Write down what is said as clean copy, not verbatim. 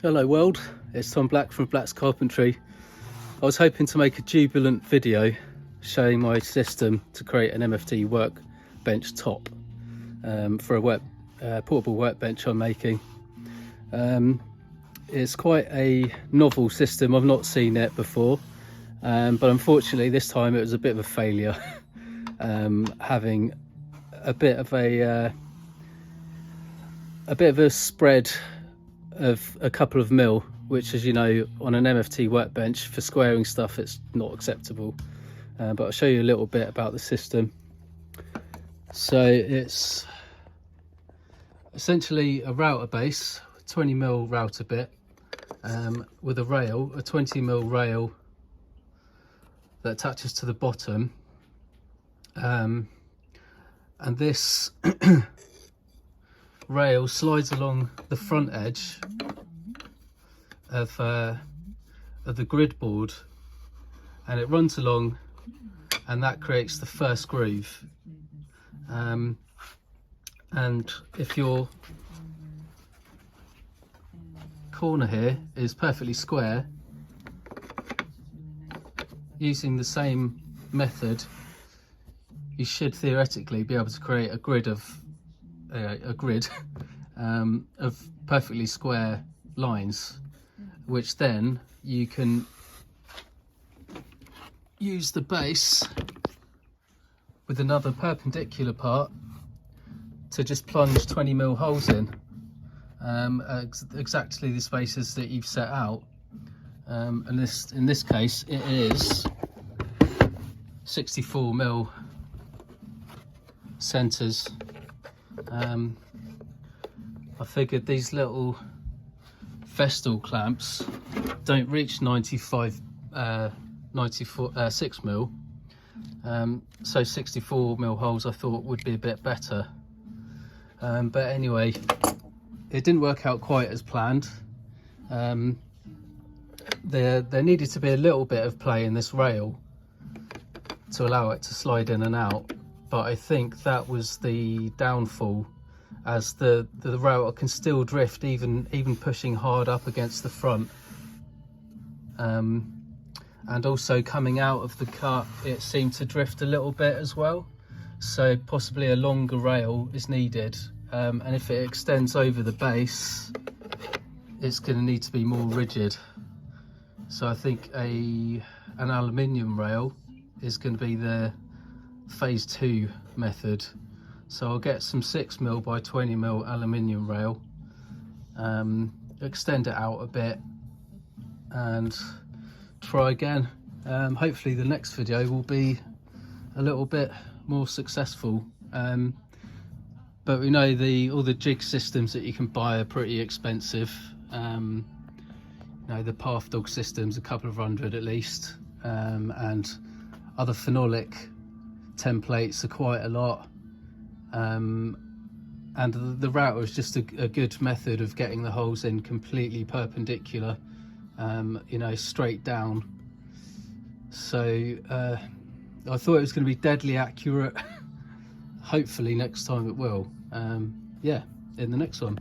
Hello world, it's Tom Black from Black's Carpentry. I was hoping to make a jubilant video showing my system to create an MFT workbench top for a portable workbench I'm making. It's quite a novel system, I've not seen it before, but unfortunately this time it was a bit of a failure. Having a bit of a spread of a couple of mil, which, as you know, on an MFT workbench for squaring stuff it's not acceptable, but I'll show you a little bit about the system. So it's essentially a router base, 20 mil router bit, with a rail, a 20 mil rail that attaches to the bottom, and this rail slides along the front edge of the grid board, and it runs along, and that creates the first groove. And if your corner here is perfectly square, using the same method you should theoretically be able to create a grid of perfectly square lines, which then you can use the base with another perpendicular part to just plunge 20 mil holes in, exactly the spaces that you've set out, and in this case it is 64 mil centers. I figured these little Festool clamps don't reach 6 mil, so 64 mil holes I thought would be a bit better, but anyway, it didn't work out quite as planned. There needed to be a little bit of play in this rail to allow it to slide in and out, but I think that was the downfall, as the router can still drift even pushing hard up against the front, and also coming out of the cut it seemed to drift a little bit as well, so possibly a longer rail is needed, and if it extends over the base it's going to need to be more rigid, so I think an aluminium rail is going to be the phase 2 method. So I'll get some 6 mil by 20 mil aluminium rail, extend it out a bit and try again. Hopefully the next video will be a little bit more successful, but we know all the jig systems that you can buy are pretty expensive. You know, the path dog systems, a couple of $100 at least, and other phenolic templates are quite a lot, and the router is just a good method of getting the holes in completely perpendicular, you know, straight down. So I thought it was going to be deadly accurate. Hopefully next time it will. Yeah, in the next one.